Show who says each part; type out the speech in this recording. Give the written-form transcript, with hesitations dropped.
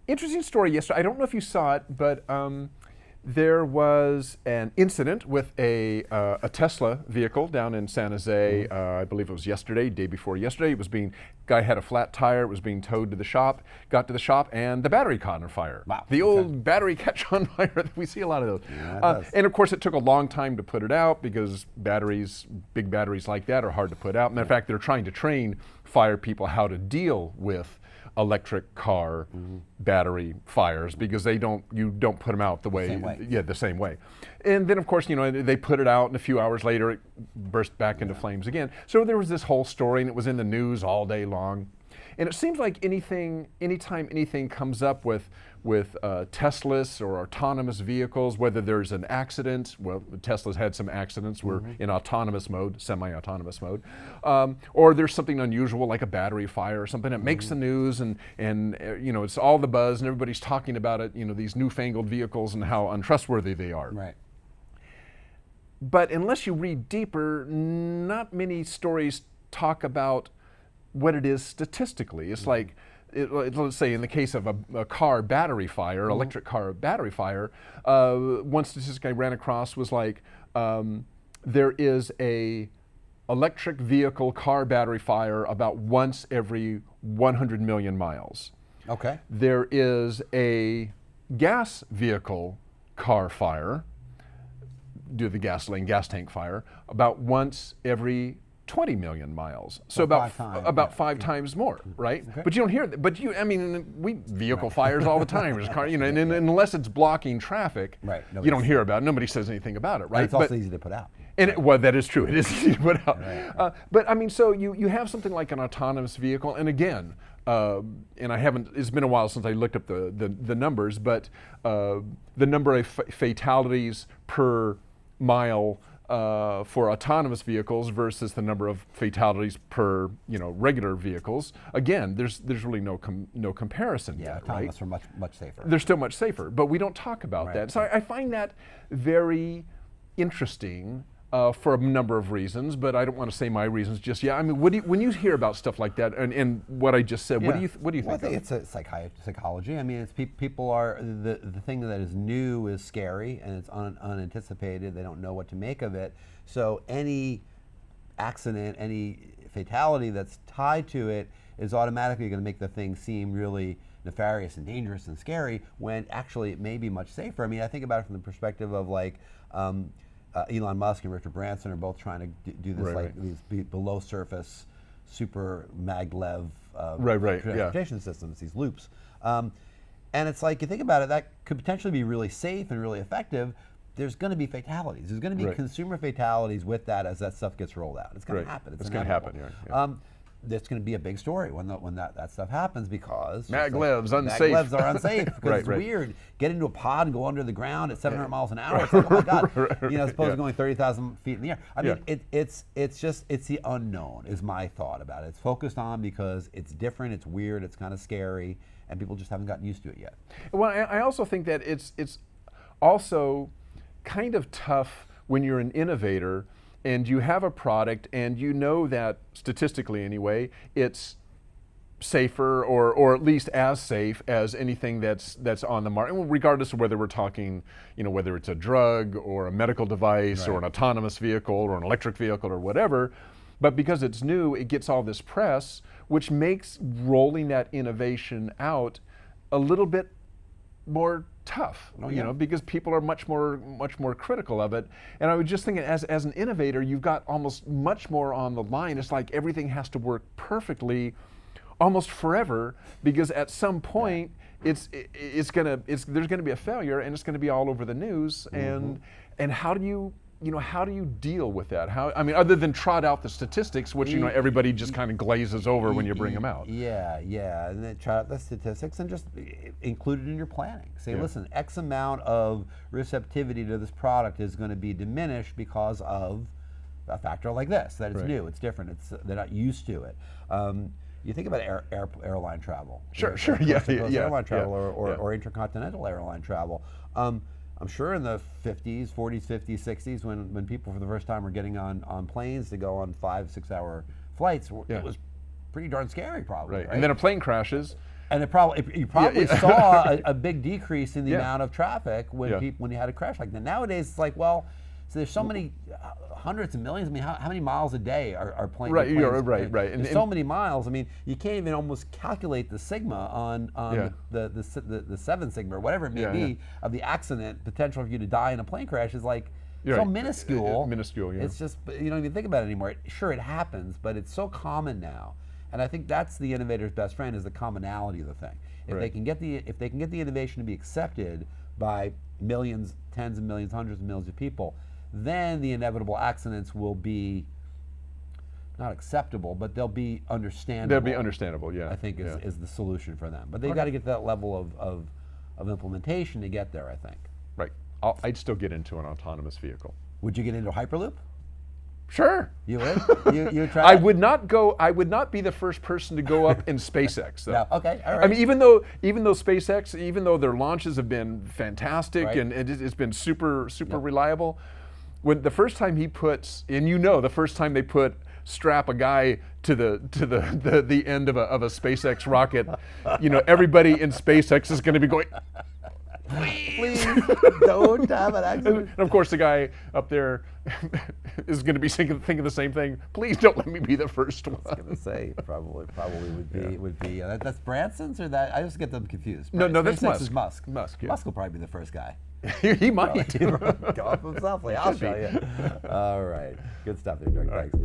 Speaker 1: Interesting story yesterday. I don't know if you saw it, but there was an incident with a Tesla vehicle down in San Jose. I believe it was yesterday, day before yesterday. It was guy had a flat tire. It was being towed to the shop. Got to the shop, and the battery caught on fire.
Speaker 2: Wow.
Speaker 1: The old battery catch on fire. We see a lot of those.
Speaker 2: Yeah,
Speaker 1: and of course, it took a long time to put it out because big batteries like that are hard to put out. Matter of fact, they're trying to train fire people how to deal with electric car battery fires because you don't put them out the same way. And then of course, they put it out and a few hours later it burst back into flames again. So there was this whole story and it was in the news all day long. And it seems like anytime anything comes up with Teslas or autonomous vehicles, whether there's an accident, well, Tesla's had some accidents, we're in autonomous mode, semi-autonomous mode, or there's something unusual like a battery fire or something that makes the news and it's all the buzz and everybody's talking about it, these newfangled vehicles and how untrustworthy they are.
Speaker 2: Right.
Speaker 1: But unless you read deeper, not many stories talk about what it is statistically. It's like, let's say in the case of a car battery fire, electric car battery fire, one statistic I ran across was like, there is a electric vehicle car battery fire about once every 100 million miles.
Speaker 2: Okay.
Speaker 1: There is a gas vehicle car fire, due to the gasoline gas tank fire, about once every 20 million miles. So about five times more, right? Okay. But you don't hear that. But we vehicle fires all the time. And unless it's blocking traffic, you don't hear about it. Nobody says anything about it, right?
Speaker 2: And it's also easy to put out.
Speaker 1: And well, that is true. It is easy to put out. Right. But so you have something like an autonomous vehicle, and again, and it's been a while since I looked up the numbers, but the number of fatalities per mile for autonomous vehicles versus the number of fatalities per regular vehicles. Again, there's really no comparison.
Speaker 2: Yeah,
Speaker 1: yet,
Speaker 2: autonomous
Speaker 1: right?
Speaker 2: are much safer.
Speaker 1: They're still much safer, but we don't talk about that. So I find that very interesting for a number of reasons, but I don't want to say my reasons just yet. When you hear about stuff like that and what I just said, what do you think?
Speaker 2: I think it's a psychology. It's people are the thing that is new is scary and it's unanticipated. They don't know what to make of it. So any accident, any fatality that's tied to it is automatically going to make the thing seem really nefarious and dangerous and scary when actually it may be much safer. I think about it from the perspective of like. Elon Musk and Richard Branson are both trying to do this these below surface super maglev transportation systems, these loops. And it's like, you think about it, that could potentially be really safe and really effective. There's going to be fatalities. There's going to be consumer fatalities with that as that stuff gets rolled out. It's going to happen.
Speaker 1: It's going to happen. Yeah.
Speaker 2: That's going to be a big story when that stuff happens because
Speaker 1: maglevs unsafe.
Speaker 2: Maglevs are unsafe because it's weird. Get into a pod and go under the ground at 700 miles an hour. It's like, oh my God, supposed to going 30,000 feet in the air. It's the unknown is my thought about it. It's focused on because it's different, it's weird, it's kind of scary, and people just haven't gotten used to it yet.
Speaker 1: Well, I also think that it's also kind of tough when you're an innovator and you have a product and you know that statistically anyway, it's safer or at least as safe as anything that's on the market, regardless of whether we're talking, whether it's a drug or a medical device or an autonomous vehicle or an electric vehicle or whatever. But because it's new, it gets all this press, which makes rolling that innovation out a little bit more tough, because people are much more critical of it. And I was just thinking, as an innovator, you've got almost much more on the line. It's like everything has to work perfectly, almost forever, because at some point there's gonna be a failure, and it's gonna be all over the news. And how do you deal with that? Other than trot out the statistics, which everybody just kind of glazes over when you bring them out.
Speaker 2: Yeah, and then trot out the statistics and just include it in your planning. Say, listen, X amount of receptivity to this product is going to be diminished because of a factor like this, that it's new, it's different, they're not used to it. You think about airline travel.
Speaker 1: Sure,
Speaker 2: airline travel or intercontinental airline travel. I'm sure in the 50s, 40s, 50s, 60s, when people for the first time were getting on planes to go on 5-6 hour flights, it was pretty darn scary probably.
Speaker 1: Right. And then a plane crashes,
Speaker 2: And you probably saw a big decrease in the amount of traffic when when you had a crash like that. Nowadays, it's like, well, so there's so many hundreds of millions. I mean, how many miles a day are planes?
Speaker 1: Right, right.
Speaker 2: And so many miles. I mean, you can't even almost calculate the sigma on the 7 sigma or whatever it may be of the accident potential for you to die in a plane crash is like so minuscule.
Speaker 1: Minuscule, yeah.
Speaker 2: It's just, you don't even think about it anymore. Sure, it happens, but it's so common now. And I think that's the innovator's best friend, is the commonality of the thing. If they can get the innovation to be accepted by millions, tens of millions, hundreds of millions of people, then the inevitable accidents will be not acceptable, but they'll be understandable.
Speaker 1: They'll be understandable, yeah.
Speaker 2: I think is the solution for them. But they've got to get to that level of implementation to get there, I think.
Speaker 1: Right. I'd still get into an autonomous vehicle.
Speaker 2: Would you get into Hyperloop?
Speaker 1: Sure.
Speaker 2: You would? You would try?
Speaker 1: I would not be the first person to go up in SpaceX, though.
Speaker 2: No. Okay, all right.
Speaker 1: I mean, even though SpaceX, even though their launches have been fantastic and it's been super reliable, when the first time the first time they strap a guy to the end of a SpaceX rocket, everybody in SpaceX is going to be going,
Speaker 2: Please don't have an accident.
Speaker 1: And of course, the guy up there is going to be thinking the same thing. Please don't let me be the first one.
Speaker 2: I was going to say probably would be that's Branson's, or that I just get them confused.
Speaker 1: No, that's Musk.
Speaker 2: Is Musk.
Speaker 1: Musk
Speaker 2: Musk will probably be the first guy.
Speaker 1: He might
Speaker 2: go off himself. I'll show you. All right, good stuff there, Doug. Thanks.